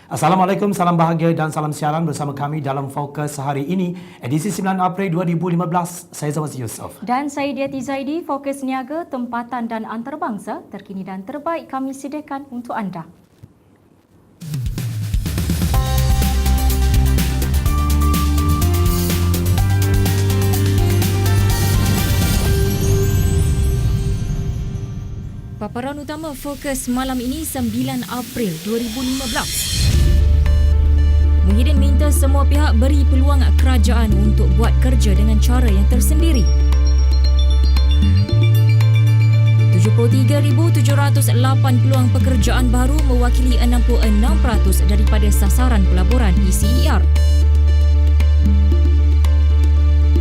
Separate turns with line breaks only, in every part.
Assalamualaikum, salam bahagia dan salam siaran bersama kami dalam Fokus hari ini, edisi 9 April 2015. Saya Zawaz Yusof.
Dan saya Diati Zaidi, Fokus Niaga, Tempatan dan Antarabangsa, terkini dan terbaik kami sediakan untuk anda. Paparan utama Fokus malam ini 9 April 2015. Muhyiddin minta semua pihak beri peluang kerajaan untuk buat kerja dengan cara yang tersendiri. 73,708 peluang pekerjaan baru mewakili 66% daripada sasaran pelaburan ECER.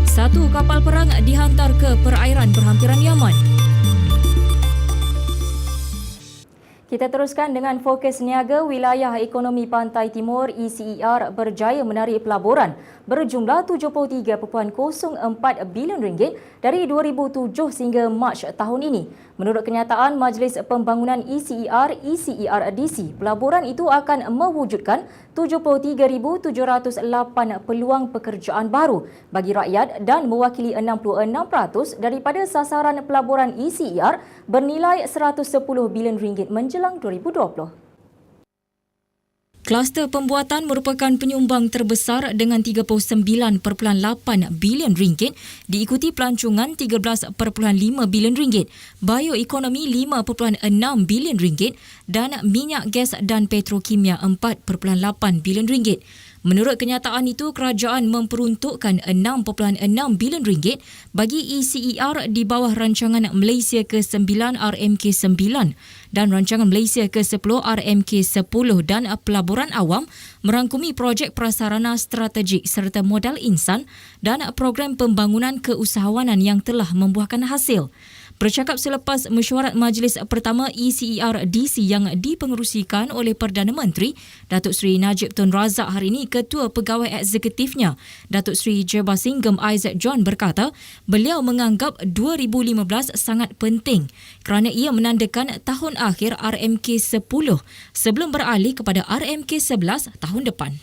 Satu kapal perang dihantar ke perairan berhampiran Yaman. Kita teruskan dengan Fokus Niaga. Wilayah Ekonomi Pantai Timur ECER berjaya menarik pelaburan berjumlah RM73.04 bilion dari 2007 hingga Mac tahun ini. Menurut kenyataan Majlis Pembangunan ECER-DC, pelaburan itu akan mewujudkan 73,708 peluang pekerjaan baru bagi rakyat dan mewakili 66% daripada sasaran pelaburan ECER bernilai RM110 bilion menjelang 2020. Kluster pembuatan merupakan penyumbang terbesar dengan RM39.8 bilion, diikuti pelancongan RM13.5 bilion, bioekonomi RM5.6 bilion dan minyak gas dan petrokimia RM4.8 bilion. Menurut kenyataan itu, kerajaan memperuntukkan RM6.6 bilion bagi ECER di bawah rancangan Malaysia ke-9 RMK-9 dan rancangan Malaysia ke-10 RMK-10 dan pelaburan awam merangkumi projek prasarana strategik serta modal insan dan program pembangunan keusahawanan yang telah membuahkan hasil. Bercakap selepas mesyuarat Majlis Pertama ECER-DC yang dipengerusikan oleh Perdana Menteri Datuk Seri Najib Tun Razak hari ini, Ketua Pegawai Eksekutifnya Datuk Seri Jebasinggem Isaac John berkata beliau menganggap 2015 sangat penting kerana ia menandakan tahun akhir RMK 10 sebelum beralih kepada RMK 11 tahun depan.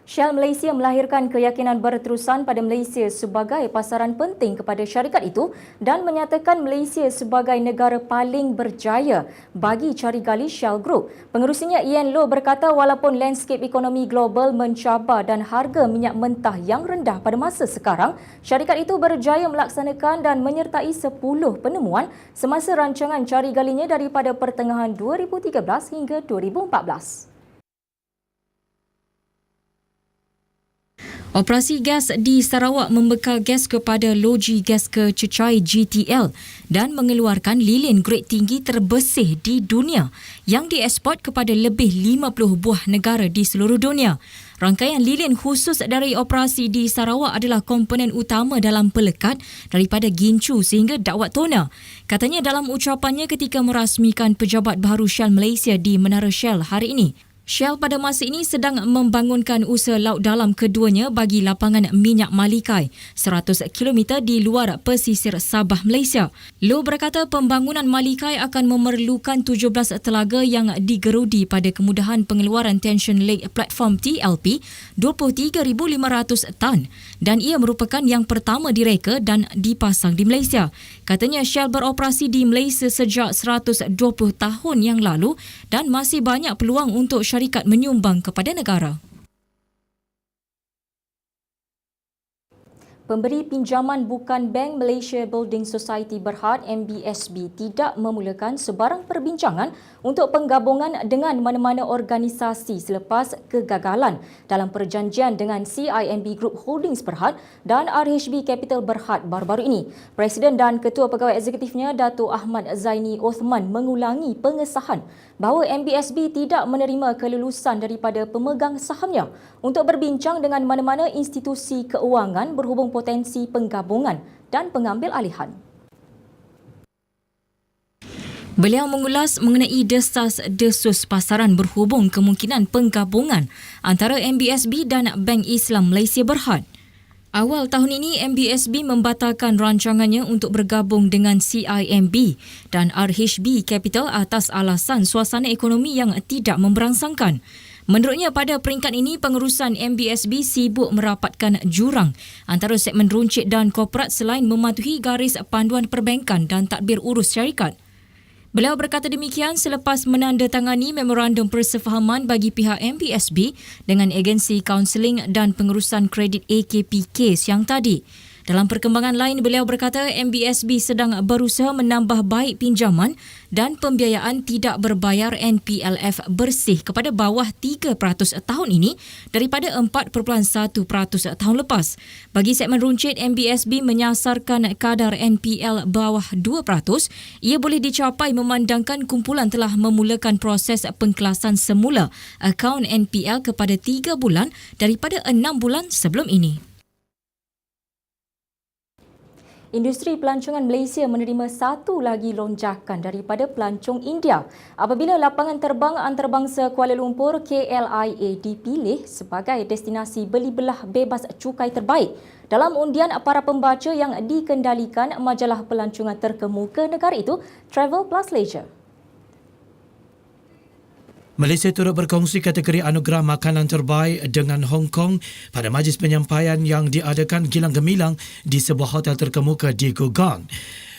Shell Malaysia melahirkan keyakinan berterusan pada Malaysia sebagai pasaran penting kepada syarikat itu dan menyatakan Malaysia sebagai negara paling berjaya bagi cari gali Shell Group. Pengerusinya Ian Loh berkata walaupun landscape ekonomi global mencabar dan harga minyak mentah yang rendah pada masa sekarang, syarikat itu berjaya melaksanakan dan menyertai 10 penemuan semasa rancangan cari galinya daripada pertengahan 2013 hingga 2014. Operasi gas di Sarawak membekal gas kepada loji gas ke Cecai GTL dan mengeluarkan lilin grade tinggi terbesar di dunia yang dieksport kepada lebih 50 buah negara di seluruh dunia. Rangkaian lilin khusus dari operasi di Sarawak adalah komponen utama dalam pelekat daripada gincu sehingga dakwat tona. Katanya dalam ucapannya ketika merasmikan pejabat baru Shell Malaysia di Menara Shell hari ini. Shell pada masa ini sedang membangunkan usaha laut dalam keduanya bagi lapangan minyak Malikai 100 km di luar pesisir Sabah, Malaysia. Loh berkata pembangunan Malikai akan memerlukan 17 telaga yang digerudi pada kemudahan pengeluaran tension leg platform TLP 23,500 tan dan ia merupakan yang pertama direka dan dipasang di Malaysia. Katanya Shell beroperasi di Malaysia sejak 120 tahun yang lalu dan masih banyak peluang untuk syarikat menyumbang kepada negara. Pemberi pinjaman bukan Bank Malaysia Building Society Berhad MBSB tidak memulakan sebarang perbincangan untuk penggabungan dengan mana-mana organisasi selepas kegagalan dalam perjanjian dengan CIMB Group Holdings Berhad dan RHB Capital Berhad baru-baru ini. Presiden dan Ketua Pegawai Eksekutifnya Datuk Ahmad Zaini Othman mengulangi pengesahan bahawa MBSB tidak menerima kelulusan daripada pemegang sahamnya untuk berbincang dengan mana-mana institusi keuangan berhubung potensi penggabungan dan pengambil alihan. Beliau mengulas mengenai desas-desus pasaran berhubung kemungkinan penggabungan antara MBSB dan Bank Islam Malaysia Berhad. Awal tahun ini, MBSB membatalkan rancangannya untuk bergabung dengan CIMB dan RHB Capital atas alasan suasana ekonomi yang tidak memberangsangkan. Menurutnya, pada peringkat ini, pengurusan MBSB sibuk merapatkan jurang antara segmen runcit dan korporat selain mematuhi garis panduan perbankan dan tadbir urus syarikat. Beliau berkata demikian selepas menandatangani memorandum persefahaman bagi pihak MBSB dengan agensi kaunseling dan pengurusan kredit AKPK siang tadi. Dalam perkembangan lain, beliau berkata MBSB sedang berusaha menambah baik pinjaman dan pembiayaan tidak berbayar NPLF bersih kepada bawah 3% tahun ini daripada 4.1% tahun lepas. Bagi segmen runcit, MBSB menyasarkan kadar NPL bawah 2%. Ia boleh dicapai memandangkan kumpulan telah memulakan proses pengkelasan semula akaun NPL kepada 3 bulan daripada 6 bulan sebelum ini. Industri pelancongan Malaysia menerima satu lagi lonjakan daripada pelancong India apabila lapangan terbang antarabangsa Kuala Lumpur KLIA dipilih sebagai destinasi beli belah bebas cukai terbaik dalam undian para pembaca yang dikendalikan majalah pelancongan terkemuka negara itu, Travel Plus Leisure.
Malaysia turut berkongsi kategori anugerah makanan terbaik dengan Hong Kong pada majlis penyampaian yang diadakan gilang gemilang di sebuah hotel terkemuka di Gurgaon.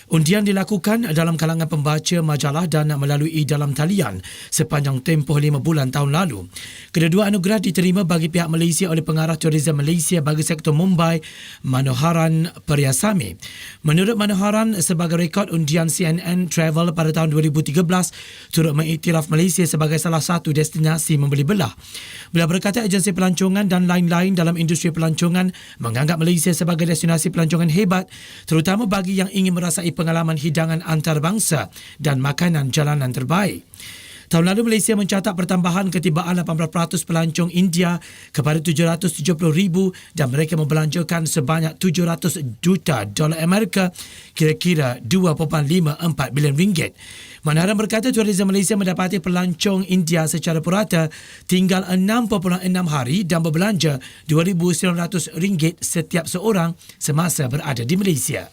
Undian dilakukan dalam kalangan pembaca majalah dan melalui dalam talian sepanjang tempoh 5 bulan tahun lalu. Kedua anugerah diterima bagi pihak Malaysia oleh Pengarah Tourism Malaysia bagi sektor Mumbai, Manoharan Priyasami. Menurut Manoharan, sebagai rekod undian CNN Travel pada tahun 2013 turut mengiktiraf Malaysia sebagai salah satu destinasi membeli belah. Beliau berkata agensi pelancongan dan lain-lain dalam industri pelancongan menganggap Malaysia sebagai destinasi pelancongan hebat, terutama bagi yang ingin merasai pengalaman hidangan antarabangsa dan makanan jalanan terbaik. Tahun lalu Malaysia mencatat pertambahan ketibaan 18% pelancong India kepada 770,000 dan mereka membelanjakan sebanyak 700 juta dolar Amerika, kira-kira 2.54 bilion ringgit. Manoharan berkata Tourism Malaysia mendapati pelancong India secara purata tinggal 6.6 hari dan berbelanja RM2,900 setiap seorang semasa berada di Malaysia.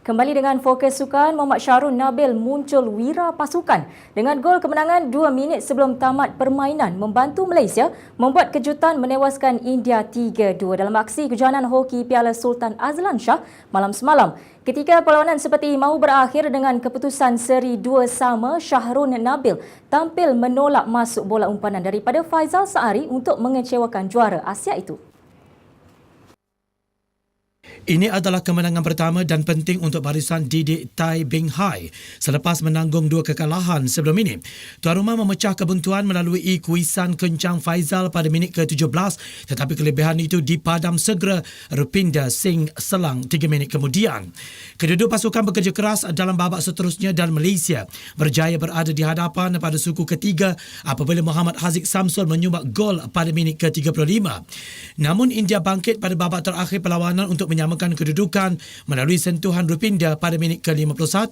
Kembali dengan fokus sukan, Muhammad Shahrul Nabil muncul wira pasukan dengan gol kemenangan 2 minit sebelum tamat permainan membantu Malaysia membuat kejutan menewaskan India 3-2 dalam aksi kejohanan hoki Piala Sultan Azlan Shah malam semalam. Ketika perlawanan seperti mahu berakhir dengan keputusan seri 2-2, Shahrul Nabil tampil menolak masuk bola umpanan daripada Faizal Saari untuk mengecewakan juara Asia itu.
Ini adalah kemenangan pertama dan penting untuk barisan Didik Tai Beng Hai selepas menanggung 2 kekalahan sebelum ini. Tuan rumah memecah kebuntuan melalui kuisan kencang Faizal pada minit ke-17 tetapi kelebihan itu dipadam segera Rupinder Singh selang 3 minit kemudian. Kedua-dua pasukan bekerja keras dalam babak seterusnya dan Malaysia berjaya berada di hadapan pada suku ketiga apabila Muhammad Haziq Samsul menyumbang gol pada minit ke-35. Namun India bangkit pada babak terakhir perlawanan untuk menyamakan kedudukan melalui sentuhan Rupinder pada minit ke-51.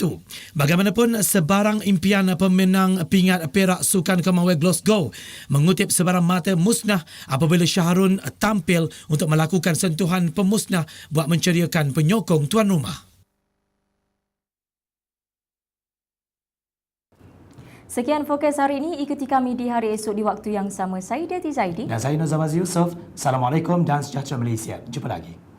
Bagaimanapun, sebarang impian pemenang pingat perak Sukan Commonwealth Glasgow mengutip sebarang mata musnah apabila Shahrul tampil untuk melakukan sentuhan pemusnah buat menceriakan penyokong tuan rumah.
Sekian fokus hari ini. Ikuti kami di hari esok di waktu yang sama. Saya Deti Zaidi.
Dan saya Nur Zamaz Yusof. Assalamualaikum dan sejahtera Malaysia. Jumpa lagi.